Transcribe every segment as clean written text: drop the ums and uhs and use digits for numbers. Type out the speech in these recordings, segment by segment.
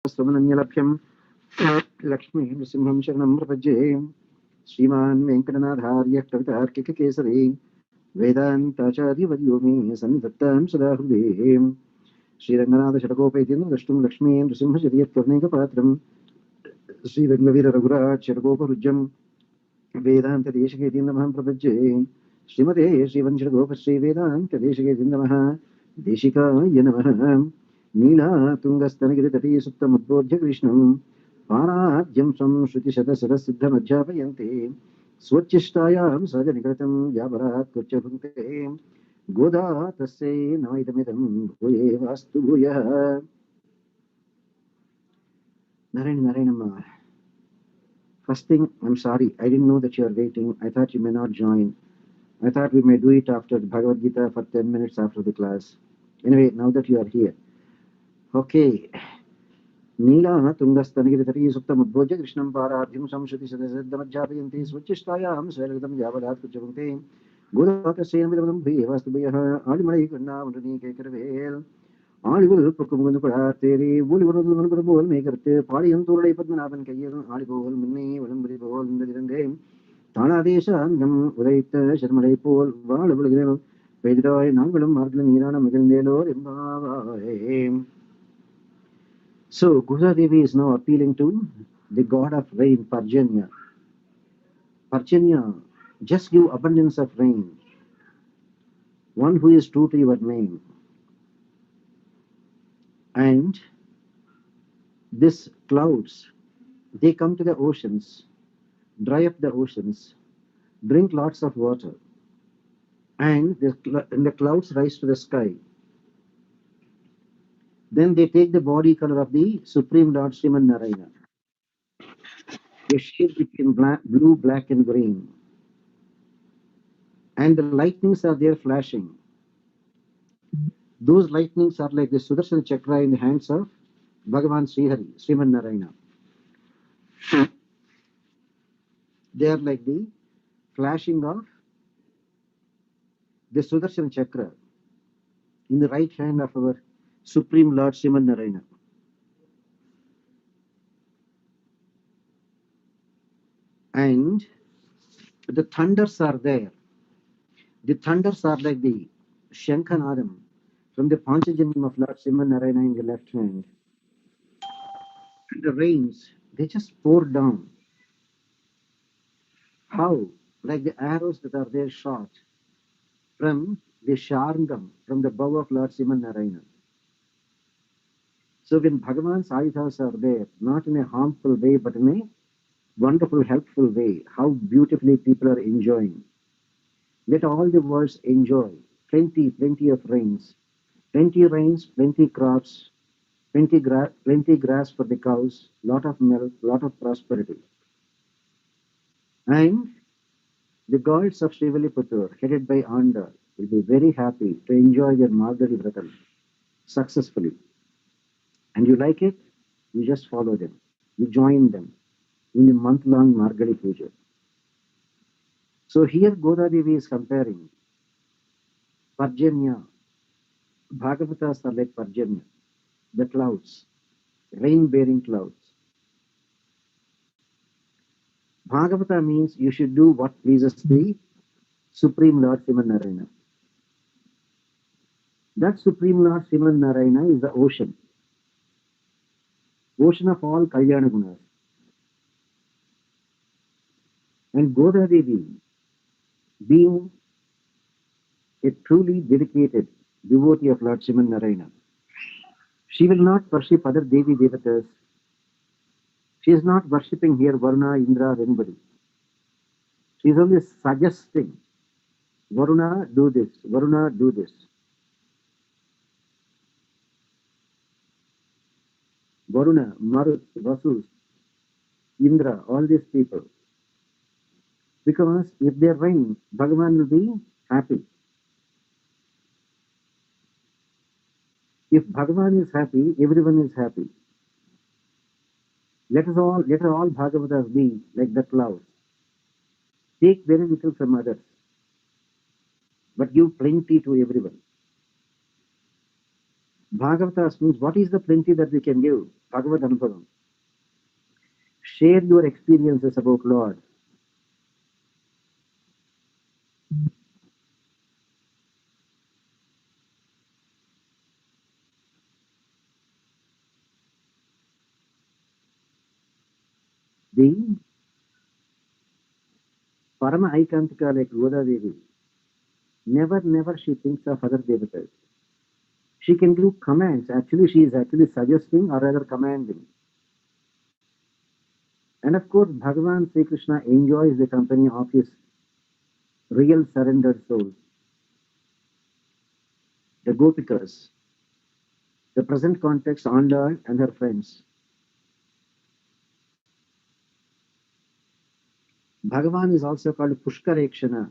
स्वमनन्यलभ्यं लक्ष्मी नृसिंहं शरणं प्रपद्ये श्रीमान् वेङ्कटनाथार्य कवितार्किककेसरी वेदान्ताचार्यवर्यो मे सन्निधत्तां सदा हृदये श्रीरङ्गनाथषडकोपैतेन द्रष्टुं लक्ष्मी नृसिंहचर्यत्कर्णैकपात्रं श्रीरङ्गवीररघुराजषडकोपरुज्यं वेदान्तदेशिकेति नमः प्रपद्ये श्रीमते श्रीवंशगोपश्री वेदान्तदेशिकेति नमः देशिकाय नमः नीलातुङ्गस्तनगिरितटे सुप्तमुद्बोध्य कृष्णं पाराद्यं संश्रुतिशतसरसिद्धमध्यापयन्ते स्वच्छिष्टायां सहजनिकृतं व्यापरात् कृत्यभुङ्क्ते गोदा तस्यै नमैदमिदं भूये वास्तु भूयः. Narayanamma. First thing, I'm sorry, I didn't know that you are waiting. I thought you may not join. I thought we may do it after Bhagavad Gita for 10 minutes after the class. Anyway, now that you are here. Okay. Neela Tungastanagiri Suptamuddhoja Krishnam Paradhyam Samshuti Sadasiddhamajjapayanti Swachishtayaam Swaradam Yavadat Kuchavante Gudata Senvidam Bhivastubaya Alimalai Kuna Mundani Kekarvel Alivul Pukumundukura Teri Bulivurul Maker Padi and Turai Padmanavan Kayan Alivul Mini Ulambri Bol in the Dirandame Tana Desha Nam Udaita Sharmalai Pol Valabul Pedroy Nangalam Marglan Irana Magandelo Imba. So, Guja Devi is now appealing to the god of rain, Parjanya. Parjanya, just give abundance of rain, one who is true to your name. And these clouds, they come to the oceans, dry up the oceans, drink lots of water, and the clouds rise to the sky. Then they take the body color of the Supreme Lord Sriman Narayana. They shade between blue, black, and green. And the lightnings are there flashing. Those lightnings are like the Sudarshan Chakra in the hands of Bhagavan Srihari, Sriman Narayana. They are like the flashing of the Sudarshan Chakra in the right hand of our Supreme Lord Sriman Narayana. And the thunders are there. The thunders are like the Shankhanadam from the Panchajanam of Lord Sriman Narayana in the left hand. And the rains, they just pour down. How? Like the arrows that are there shot from the Sharngam, from the bow of Lord Sriman Narayana. So when Bhagavan's ayudas are there, not in a harmful way, but in a wonderful, helpful way, how beautifully people are enjoying. Let all the worlds enjoy. Plenty of rains. Plenty crops, plenty grass for the cows, lot of milk, lot of prosperity. And the gods of Srivaliputur, headed by Anda, will be very happy to enjoy their Margari Vratam successfully. And you like it, you just follow them. You join them in the month-long Margari Puja. So here Goda Devi is comparing Parjanya. Bhagavatas are like Parjanya, the clouds, rain-bearing clouds. Bhagavata means you should do what pleases the Supreme Lord Sriman Narayana. That Supreme Lord Sriman Narayana is the ocean of all Kalyana Gunas. And Goda Devi, being a truly dedicated devotee of Lord Sriman Narayana, she will not worship other Devi Devatas. She is not worshipping here Varuna, Indra, or anybody. She is only suggesting, Varuna, do this, Varuna, do this. Varuna, Marut, Vasus, Indra, all these people. Because if they rain, Bhagavan will be happy. If Bhagavan is happy, everyone is happy. Let all Bhagavatas be like the clouds. Take very little from others, but give plenty to everyone. Bhagavatas means what is the plenty that we can give? Bhagavad Anubhavam. Share your experiences about Lord. The Parama Aikantika like Godadevi, never she thinks of other devatas. She can give commands. Actually, she is actually suggesting or rather commanding. And of course, Bhagavan Sri Krishna enjoys the company of his real surrendered soul, the Gopikas, the present context Andal and her friends. Bhagavan is also called Pushkarekshana.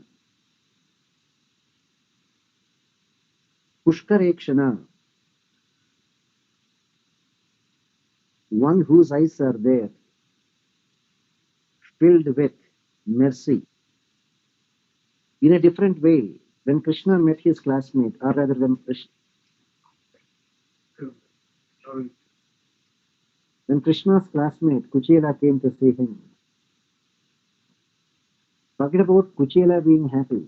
Pushkarekshana, one whose eyes are there, filled with mercy. In a different way, when Krishna met his classmate, or rather when Krishna's classmate Kuchela came to see him, forget about Kuchela being happy.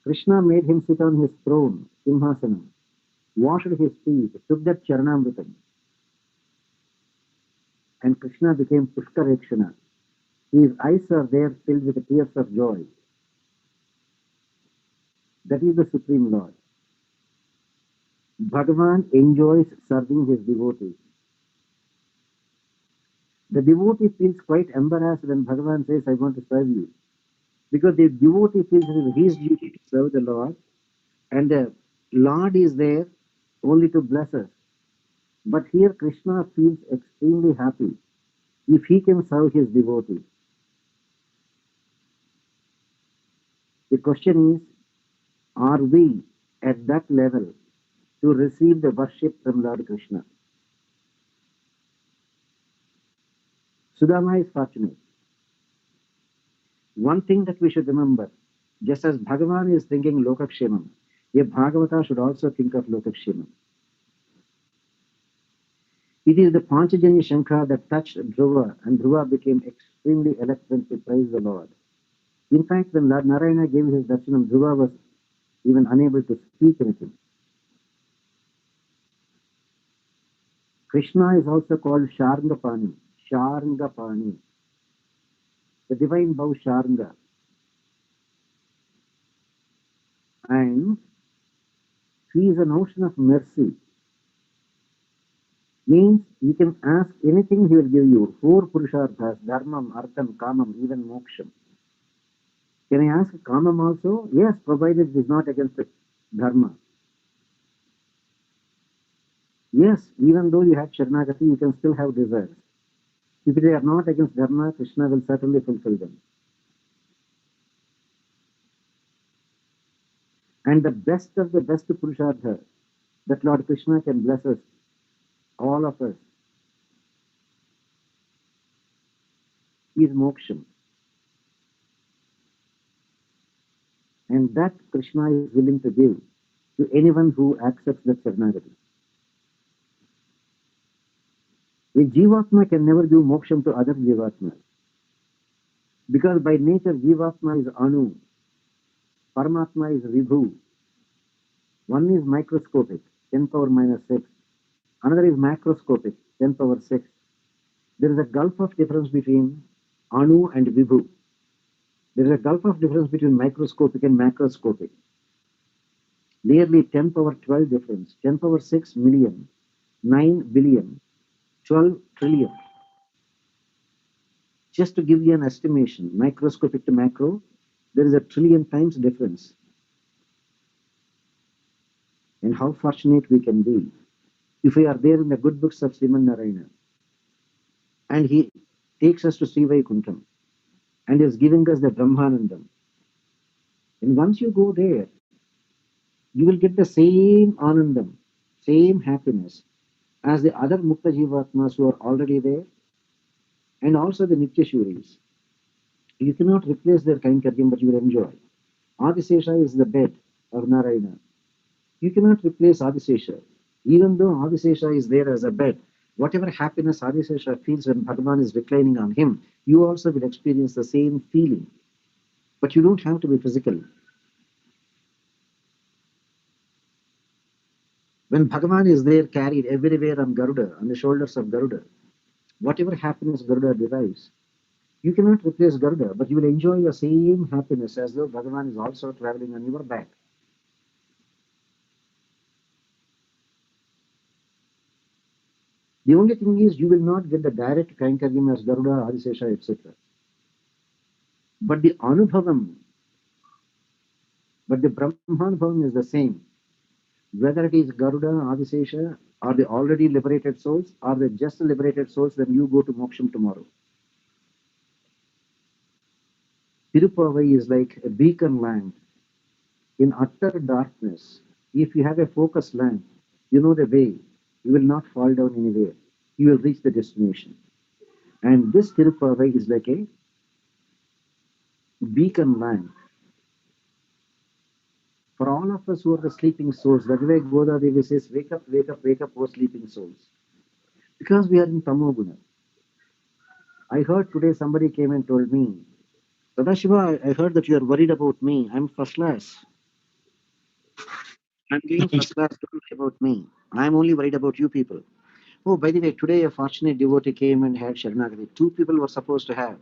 Krishna made him sit on his throne, Simhasanam, washed his feet, took that Charanamritam, and Krishna became Pushkarekshana. His eyes are there filled with tears of joy. That is the Supreme Lord. Bhagavan enjoys serving his devotees. The devotee feels quite embarrassed when Bhagavan says, I want to serve you. Because the devotee feels it is his duty to serve the Lord, and the Lord is there only to bless us. But here Krishna feels extremely happy if he can serve his devotee. The question is, are we at that level to receive the worship from Lord Krishna? Sudama is fortunate. One thing that we should remember, just as Bhagavan is thinking Lokakshemam, a Bhagavata should also think of Lokakshemam. It is the Panchajanya Shankha that touched Dhruva, and Dhruva became extremely eloquent to praise the Lord. In fact, when Lord Narayana gave his darshanam, Dhruva was even unable to speak anything. Krishna is also called Sharangapani, Sharangapani, the divine bow Sharanga. And he is an ocean of mercy. Means you can ask anything, he will give you. Four Purusharthas, Dharmam, Artham, Kamam, even Moksham. Can I ask Kamam also? Yes, provided it is not against the Dharma. Yes, even though you have Sharanagati, you can still have desires. If they are not against Dharma, Krishna will certainly fulfill them. And the best of the best Purushartha that Lord Krishna can bless us, all of us, is Moksham. And that Krishna is willing to give to anyone who accepts that Sharanagati. A Jivatma can never give Moksham to other Jivatmas. Because by nature, Jivatma is Anu, Paramatma is Vibhu. One is microscopic, 10 power minus 6. Another is macroscopic, 10 power 6. There is a gulf of difference between Anu and Vibhu. There is a gulf of difference between microscopic and macroscopic. Nearly 10 power 12 difference, 10 power 6 million, 9 billion, 12 trillion. Just to give you an estimation, microscopic to macro, there is a trillion times difference. And how fortunate we can be if we are there in the good books of Sriman Narayana. And he takes us to Sri Vaikuntham and is giving us the Brahmanandam. And once you go there, you will get the same Anandam, same happiness as the other Mukta Jivatmas who are already there, and also the Nityashuris. You cannot replace their Kainkaryam, but you will enjoy. Adisesha is the bed of Narayana. You cannot replace Adisesha. Even though Adisesha is there as a bed, Whatever happiness Adisesha feels when Bhagavan is reclining on him, you also will experience the same feeling. But you don't have to be physical. When Bhagavan is there carried everywhere on Garuda, on the shoulders of Garuda, whatever happiness Garuda derives, you cannot replace Garuda, but you will enjoy the same happiness as though Bhagavan is also traveling on your back. The only thing is you will not get the direct Kainkaryam as Garuda, Adisesha, etc. But the Anubhavam, but the Brahmanubhavam is the same. Whether it is Garuda, Adisesha, or the already liberated souls, or the just liberated souls when you go to Moksham tomorrow. Thiruppavai is like a beacon lamp in utter darkness. If you have a focused lamp, you know the way. You will not fall down anywhere. You will reach the destination. And this Thiruppavai is like a beacon lamp for all of us who are the sleeping souls. That's why Goda Devi says, wake up, wake up, wake up, O sleeping souls. Because we are in Tamoguna. I heard today somebody came and told me, Sadashiva, I heard that you are worried about me. I'm first class. I'm doing first class. Don't worry about me. I'm only worried about you people. Oh, by the way, today a fortunate devotee came and had Sharanagati. Two people were supposed to have.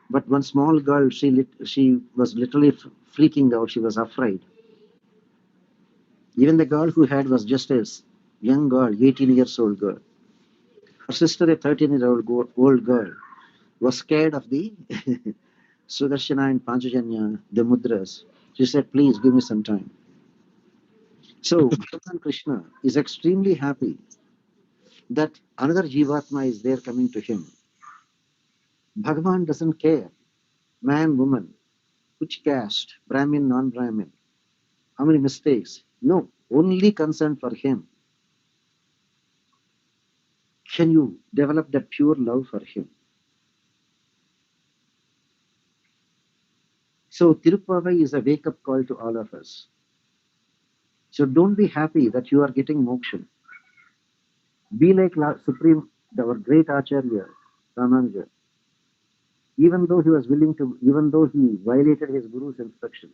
But one small girl, she was literally freaking out. She was afraid. Even the girl who had was just a young girl, 18 years old girl. Her sister, a 13-year-old girl, was scared of the Sudarshana and Panchajanya, the mudras. She said, please give me some time. So Bhagavan Krishna is extremely happy that another Jivatma is there coming to him. Bhagavan doesn't care, man, woman, which caste, Brahmin, non-Brahmin, how many mistakes. No, only concern for him. Can you develop that pure love for him? So Thiruppavai is a wake-up call to all of us. So don't be happy that you are getting moksha. Be like Supreme, our great Acharya, Ramanuja. Even though he was willing to, even though he violated his Guru's instruction,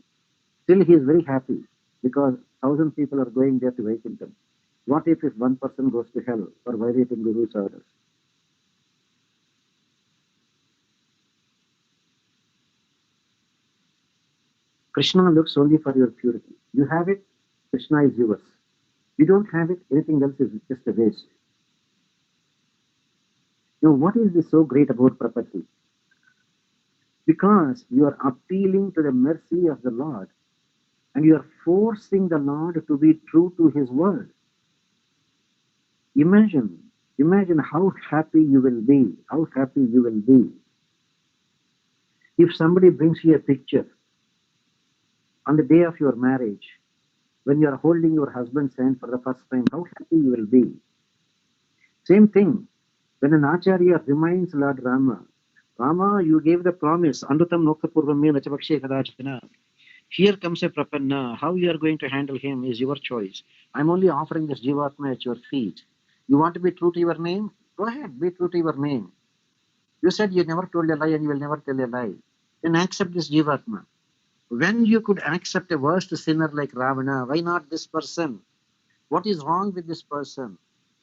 still he is very happy because 1,000 people are going there to Vaikuntham. What if one person goes to hell for violating Guru's orders? Krishna looks only for your purity. You have it, Krishna is yours. You don't have it, anything else is just a waste. Now, what is this so great about Prapatti? Because you are appealing to the mercy of the Lord and you are forcing the Lord to be true to his word. Imagine how happy you will be, how happy you will be if somebody brings you a picture on the day of your marriage, when you are holding your husband's hand for the first time, how happy you will be. Same thing, when an Acharya reminds Lord Rama, Rama, you gave the promise, Anrutam Nokapurvam me Nachapakshe Kadachana. Here comes a Prapanna. How you are going to handle him is your choice. I'm only offering this Jivatma at your feet. You want to be true to your name? Go ahead, be true to your name. You said you never told a lie and you will never tell a lie. Then accept this Jivatma. When you could accept a worst sinner like Ravana, why not this person? What is wrong with this person?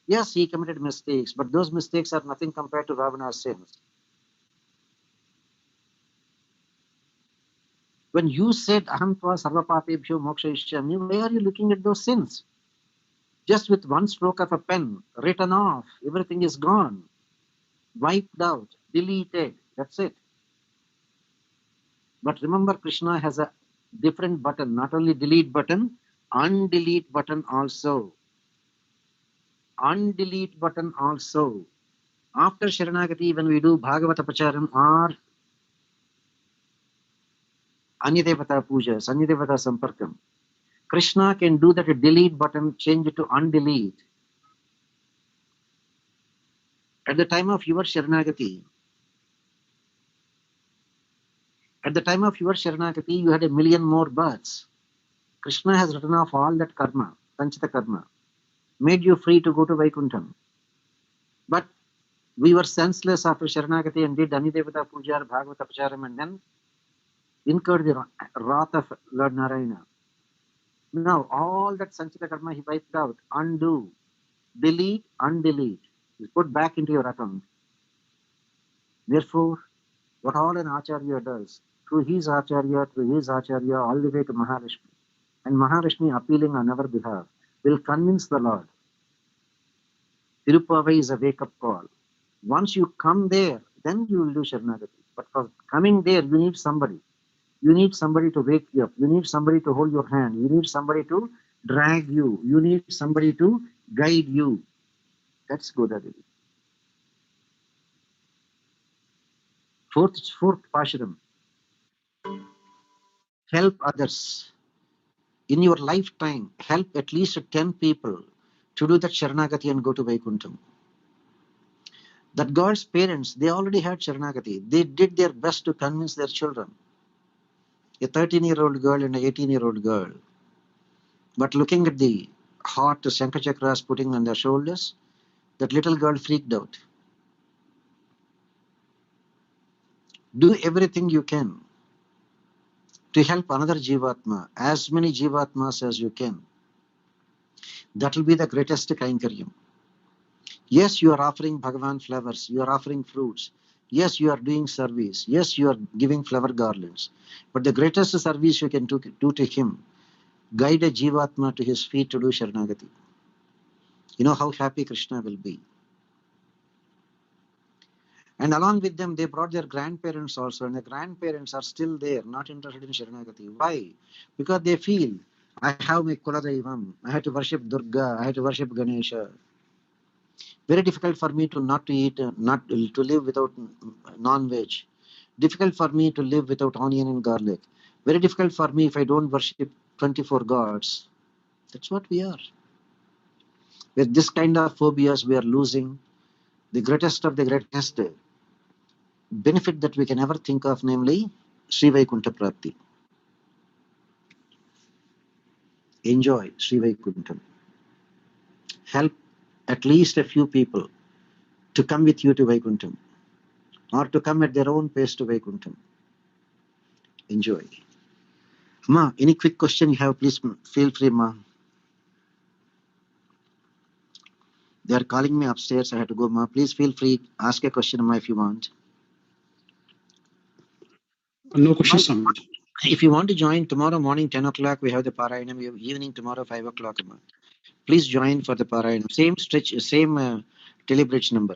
Yes, he committed mistakes, but those mistakes are nothing compared to Ravana's sins. When you said, Aham tva sarva papebhyo mokshayishyami, why are you looking at those sins? Just with one stroke of a pen, written off, everything is gone, wiped out, deleted. That's it. But remember, Krishna has a different button, not only delete button, undelete button also. Undelete button also. After Sharanagati, when we do Bhagavata Pracharam or Anyadevata Pujas, Anyadevata Samparkam, Krishna can do that delete button, change it to undelete. At the time of your Sharanagati, you had 1,000,000 more births. Krishna has written off all that karma, Sanchita karma, made you free to go to Vaikuntham. But we were senseless after Sharanagati and did Anidevata Puja or Bhagavata Pracharam and then incurred the wrath of Lord Narayana. Now, all that Sanchita Karma he wiped out. Undo, delete, undelete. Is put back into your account. Therefore, what all an Acharya does, through his Acharya, all the way to Mahalakshmi, and Mahalakshmi appealing on our behalf, will convince the Lord. Thiruppavai is a wake-up call. Once you come there, then you will do Sharanagati. But for coming there, you need somebody. You need somebody to wake you up. You need somebody to hold your hand. You need somebody to drag you. You need somebody to guide you. That's Godadevi. Fourth Pashuram. Help others. In your lifetime, help at least 10 people to do that Sharanagati and go to Vaikuntham. That God's parents, they already had Sharanagati. They did their best to convince their children. A 13-year-old girl and an 18-year-old girl. But looking at the heart the Shankachakras putting on their shoulders, that little girl freaked out. Do everything you can to help another Jivatma, as many Jivatmas as you can. That will be the greatest Kainkaryam. Yes, you are offering Bhagavan flowers, you are offering fruits. Yes, you are doing service. Yes, you are giving flower garlands. But the greatest service you can do to him, guide a Jivatma to his feet to do Sharanagati. You know how happy Krishna will be. And along with them, they brought their grandparents also, and the grandparents are still there, not interested in Sharanagati. Why? Because they feel, I have my Kuladaivam, I have to worship Durga, I have to worship Ganesha. Very difficult for me to not to eat, not to live without non-veg. Difficult for me to live without onion and garlic. Very difficult for me if I don't worship 24 gods. That's what we are. With this kind of phobias, we are losing the greatest of the greatest benefit that we can ever think of, namely Sri Vaikunta Prapti. Enjoy Sri Vaikuntham. Help at least a few people to come with you to Vaikuntham or to come at their own pace to Vaikuntham. Enjoy. Ma, any quick question you have, please feel free, Ma. They are calling me upstairs. I have to go, Ma. Please feel free. Ask a question, Ma, if you want. No questions, Swami. If you want to join tomorrow morning, 10 o'clock, we have the Parayanam. Evening tomorrow, 5 o'clock, Ma. Please join for the Parayanam. Same stretch, same telebridge number.